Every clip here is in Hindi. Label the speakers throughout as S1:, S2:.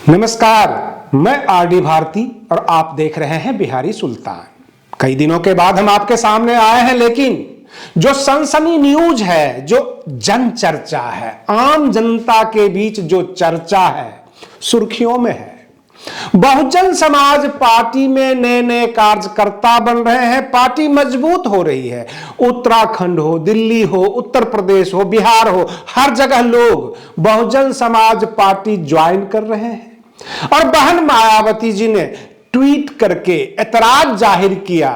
S1: नमस्कार, मैं आरडी भारती और आप देख रहे हैं बिहारी सुल्तान। कई दिनों के बाद हम आपके सामने आए हैं, लेकिन जो सनसनी न्यूज है, जो जन चर्चा है, आम जनता के बीच जो चर्चा है, सुर्खियों में है। बहुजन समाज पार्टी में नए नए कार्यकर्ता बन रहे हैं, पार्टी मजबूत हो रही है। उत्तराखंड हो, दिल्ली हो, उत्तर प्रदेश हो, बिहार हो, हर जगह लोग बहुजन समाज पार्टी ज्वाइन कर रहे हैं। और बहन मायावती जी ने ट्वीट करके ऐतराज जाहिर किया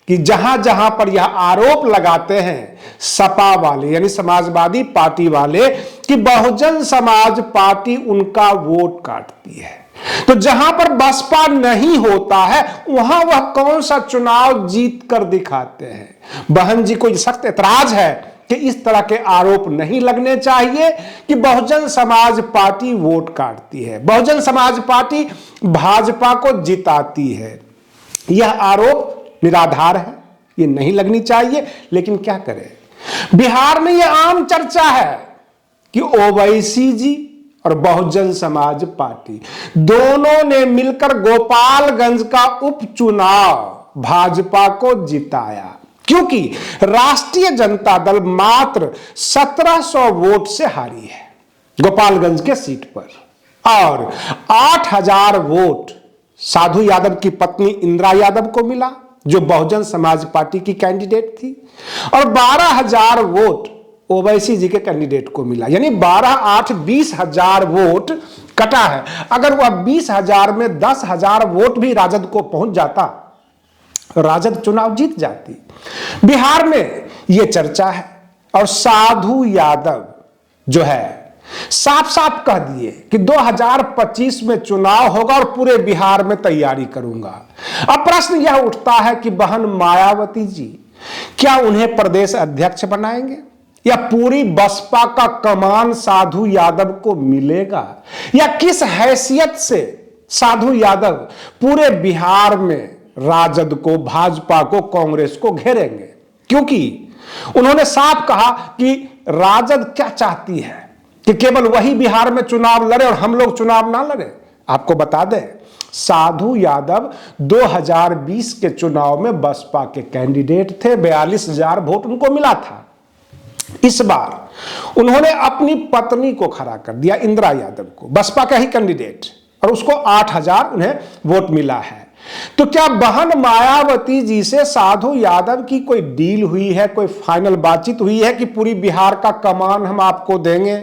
S1: कि जहां जहां पर यह आरोप लगाते हैं सपा वाले यानी समाजवादी पार्टी वाले कि बहुजन समाज पार्टी उनका वोट काटती है, तो जहां पर बसपा नहीं होता है वहां वह कौन सा चुनाव जीत कर दिखाते हैं। बहन जी को सख्त ऐतराज है कि इस तरह के आरोप नहीं लगने चाहिए कि बहुजन समाज पार्टी वोट काटती है, बहुजन समाज पार्टी भाजपा को जिताती है। यह आरोप निराधार है, ये नहीं लगनी चाहिए। लेकिन क्या करें, बिहार में यह आम चर्चा है कि ओवैसी जी और बहुजन समाज पार्टी दोनों ने मिलकर गोपालगंज का उपचुनाव भाजपा को जिताया, क्योंकि राष्ट्रीय जनता दल मात्र 1700 वोट से हारी है गोपालगंज के सीट पर, और 8000 वोट साधु यादव की पत्नी इंदिरा यादव को मिला जो बहुजन समाज पार्टी की कैंडिडेट थी, और 12000 वोट ओवैसी जी के कैंडिडेट को मिला। यानी 12-8 20,000 वोट कटा है। अगर वह 20,000 में 10,000 वोट भी राजद को पहुंच जाता, राजद चुनाव जीत जाती। बिहार में यह चर्चा है, और साधु यादव जो है साफ साफ कह दिए कि 2025 में चुनाव होगा और पूरे बिहार में तैयारी करूंगा। अब प्रश्न यह उठता है कि बहन मायावती जी क्या उन्हें प्रदेश अध्यक्ष बनाएंगे, या पूरी बसपा का कमान साधु यादव को मिलेगा, या किस हैसियत से साधु यादव पूरे बिहार में राजद को, भाजपा को, कांग्रेस को घेरेंगे। क्योंकि उन्होंने साफ कहा कि राजद क्या चाहती है कि केवल वही बिहार में चुनाव लड़े और हम लोग चुनाव ना लड़े। आपको बता दें, साधु यादव 2020 के चुनाव में बसपा के कैंडिडेट थे, 42,000 वोट उनको मिला था। इस बार उन्होंने अपनी पत्नी को खड़ा कर दिया, इंदिरा यादव को, बसपा का ही कैंडिडेट, और उसको 8000 उन्हें वोट मिला है। तो क्या बहन मायावती जी से साधु यादव की कोई डील हुई है, कोई फाइनल बातचीत हुई है कि पूरी बिहार का कमान हम आपको देंगे,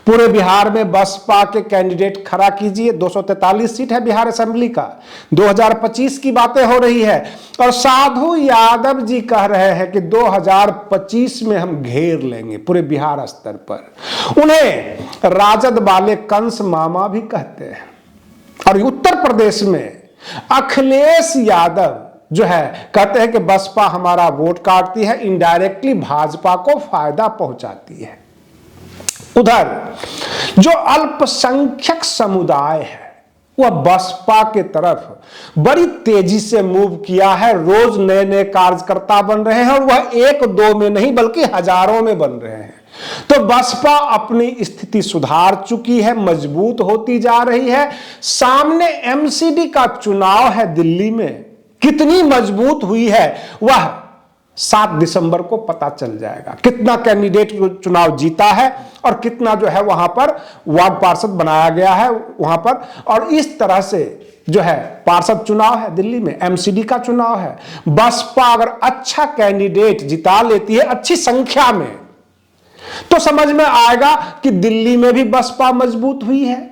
S1: पूरे बिहार में बसपा के कैंडिडेट खड़ा कीजिए। 243 सीट है बिहार असेंबली का, 2025 की बातें हो रही है, और साधु यादव जी कह रहे हैं कि 2025 में हम घेर लेंगे पूरे बिहार स्तर पर। उन्हें राजद वाले कंस मामा भी कहते हैं। और उत्तर प्रदेश में अखिलेश यादव जो है कहते हैं कि बसपा हमारा वोट काटती है, इनडायरेक्टली भाजपा को फायदा पहुंचाती है। उधर जो अल्पसंख्यक समुदाय है वह बसपा के तरफ बड़ी तेजी से मूव किया है। रोज नए नए कार्यकर्ता बन रहे हैं, और वह 1-2 में नहीं बल्कि हजारों में बन रहे हैं। तो बसपा अपनी स्थिति सुधार चुकी है, मजबूत होती जा रही है। सामने एमसीडी का चुनाव है दिल्ली में, कितनी मजबूत हुई है वह 7 दिसंबर को पता चल जाएगा। कितना कैंडिडेट चुनाव जीता है और कितना जो है वहां पर वार्ड पार्षद बनाया गया है वहां पर। और इस तरह से जो है पार्षद चुनाव है दिल्ली में, एमसीडी का चुनाव है। बसपा अगर अच्छा कैंडिडेट जिता लेती है अच्छी संख्या में, तो समझ में आएगा कि दिल्ली में भी बसपा मजबूत हुई है।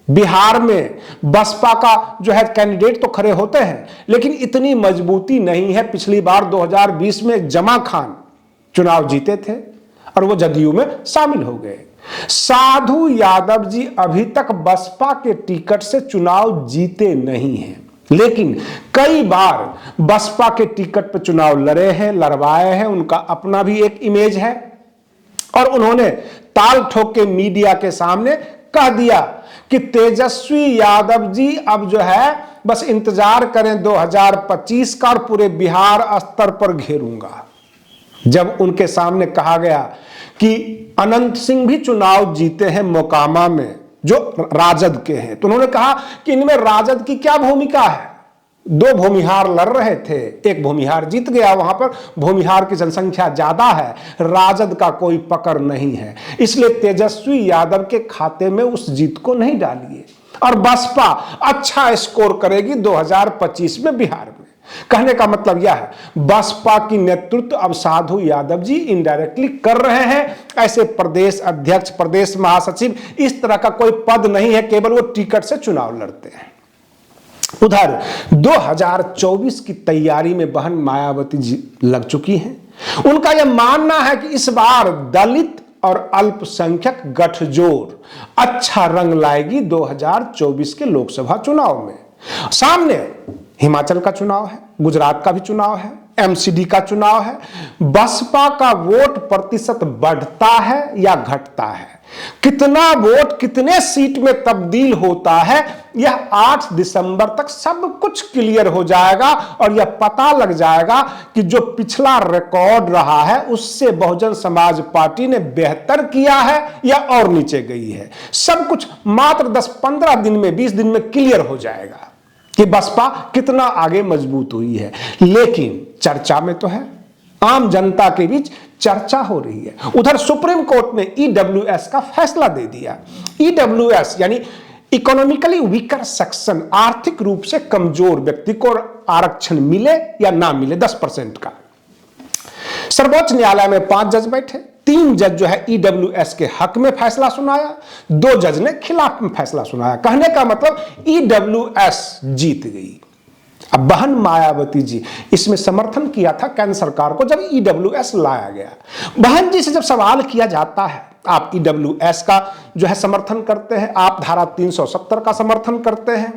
S1: बिहार में बसपा का जो है कैंडिडेट तो खड़े होते हैं, लेकिन इतनी मजबूती नहीं है। पिछली बार 2020 में जमा खान चुनाव जीते थे और वो जदयू में शामिल हो गए। साधु यादव जी अभी तक बसपा के टिकट से चुनाव जीते नहीं हैं, लेकिन कई बार बसपा के टिकट पर चुनाव लड़े हैं, लड़वाए हैं। उनका अपना भी एक इमेज है, और उन्होंने ताल ठोक के मीडिया के सामने कह दिया कि तेजस्वी यादव जी अब जो है बस इंतजार करें 2025 का, और पूरे बिहार स्तर पर घेरूंगा। जब उनके सामने कहा गया कि अनंत सिंह भी चुनाव जीते हैं मोकामा में, जो राजद के हैं, तो उन्होंने कहा कि इनमें राजद की क्या भूमिका है। दो भूमिहार लड़ रहे थे, एक भूमिहार जीत गया, वहां पर भूमिहार की जनसंख्या ज्यादा है, राजद का कोई पकड़ नहीं है, इसलिए तेजस्वी यादव के खाते में उस जीत को नहीं डालिए और बसपा अच्छा स्कोर करेगी 2025 में बिहार में। कहने का मतलब यह है, बसपा की नेतृत्व अब साधु यादव जी इनडायरेक्टली कर रहे हैं। ऐसे प्रदेश अध्यक्ष, प्रदेश महासचिव, इस तरह का कोई पद नहीं है, केवल वो टिकट से चुनाव लड़ते हैं। उधर 2024 की तैयारी में बहन मायावती जी लग चुकी हैं। उनका यह मानना है कि इस बार दलित और अल्पसंख्यक गठजोड़ अच्छा रंग लाएगी 2024 के लोकसभा चुनाव में। सामने हिमाचल का चुनाव है, गुजरात का भी चुनाव है, एमसीडी का चुनाव है। बसपा का वोट प्रतिशत बढ़ता है या घटता है, कितना वोट कितने सीट में तब्दील होता है, यह 8 दिसंबर तक सब कुछ क्लियर हो जाएगा और यह पता लग जाएगा कि जो पिछला रिकॉर्ड रहा है उससे बहुजन समाज पार्टी ने बेहतर किया है या और नीचे गई है। सब कुछ मात्र 10-15 दिन में, 20 दिन में क्लियर हो जाएगा कि बसपा कितना आगे मजबूत हुई है। लेकिन चर्चा में तो है, आम जनता के बीच चर्चा हो रही है। उधर सुप्रीम कोर्ट ने ईडब्ल्यूएस का फैसला दे दिया। ईडब्ल्यूएस यानी इकोनॉमिकली वीकर सेक्शन, आर्थिक रूप से कमजोर व्यक्ति को आरक्षण मिले या ना मिले 10% का। सर्वोच्च न्यायालय में 5 जज बैठे, 3 जज जो है ईडब्ल्यूएस के हक में फैसला सुनाया, 2 जज ने खिलाफ में फैसला सुनाया। कहने का मतलब ईडब्ल्यूएस जीत गई। अब बहन मायावती जी इसमें समर्थन किया था केंद्र सरकार को जब ईडब्ल्यूएस लाया गया। बहन जी से जब सवाल किया जाता है, आप ईडब्ल्यूएस का जो है समर्थन करते हैं, आप धारा 370 का समर्थन करते हैं,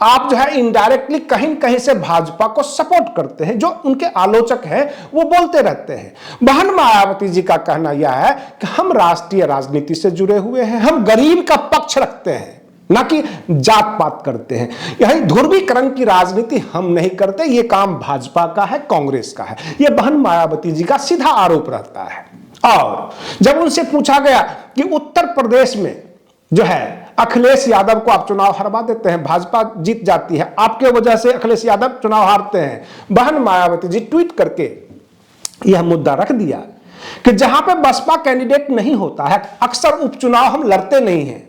S1: आप जो है इनडायरेक्टली कहीं कहीं से भाजपा को सपोर्ट करते हैं, जो उनके आलोचक हैं वो बोलते रहते हैं। बहन मायावती जी का कहना यह है कि हम राष्ट्रीय राजनीति से जुड़े हुए हैं, हम गरीब का पक्ष रखते हैं, ना कि जात पात करते हैं। यही ध्रुवीकरण की राजनीति हम नहीं करते, ये काम भाजपा का है, कांग्रेस का है। ये बहन मायावती जी का सीधा आरोप रहता है। और जब उनसे पूछा गया कि उत्तर प्रदेश में जो है अखिलेश यादव को आप चुनाव हरवा देते हैं, भाजपा जीत जाती है, आपके वजह से अखिलेश यादव चुनाव हारते हैं, बहन मायावती जी ट्वीट करके यह मुद्दा रख दिया कि जहां पे बसपा कैंडिडेट नहीं होता है, अक्सर उपचुनाव हम लड़ते नहीं हैं।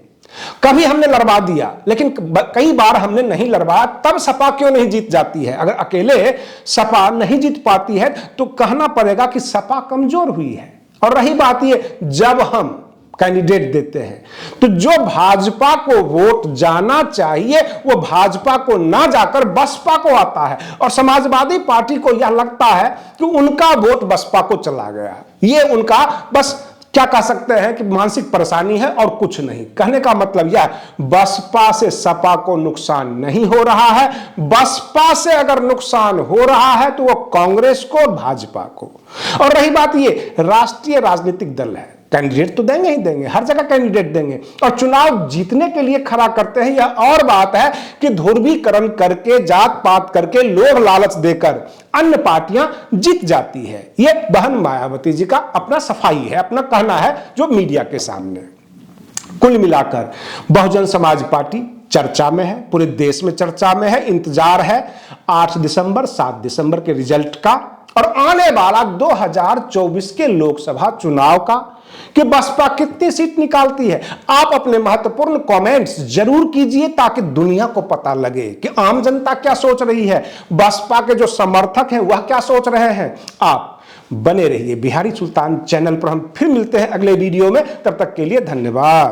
S1: कभी हमने लड़वा दिया, लेकिन कई बार हमने नहीं लड़वाया, तब सपा क्यों नहीं जीत जाती है? अगर अकेले सपा नहीं जीत पाती है तो कहना पड़ेगा कि सपा कमजोर हुई है। और रही बात ये, जब हम कैंडिडेट देते हैं तो जो भाजपा को वोट जाना चाहिए वो भाजपा को ना जाकर बसपा को आता है, और समाजवादी पार्टी को यह लगता है कि उनका वोट बसपा को चला गया। ये उनका बस क्या कह सकते हैं कि मानसिक परेशानी है और कुछ नहीं। कहने का मतलब यह, बसपा से सपा को नुकसान नहीं हो रहा है, बसपा से अगर नुकसान हो रहा है तो वो कांग्रेस को, भाजपा को। और रही बात ये, राष्ट्रीय राजनीतिक दल है, कैंडिडेट तो देंगे ही देंगे, हर जगह कैंडिडेट देंगे और चुनाव जीतने के लिए खड़ा करते हैं। यह और बात है कि ध्रुवीकरण करके, जात पात करके, लोभ लालच देकर अन्य पार्टियां जीत जाती है। यह बहन मायावती जी का अपना सफाई है, अपना कहना है जो मीडिया के सामने। कुल मिलाकर बहुजन समाज पार्टी चर्चा में है, पूरे देश में चर्चा में है। इंतजार है 8 दिसंबर 7 दिसंबर के रिजल्ट का और आने वाला 2024 के लोकसभा चुनाव का कि बसपा कितनी सीट निकालती है। आप अपने महत्वपूर्ण कमेंट्स जरूर कीजिए ताकि दुनिया को पता लगे कि आम जनता क्या सोच रही है, बसपा के जो समर्थक हैं वह क्या सोच रहे हैं। आप बने रहिए बिहारी सुल्तान चैनल पर। हम फिर मिलते हैं अगले वीडियो में, तब तक के लिए धन्यवाद।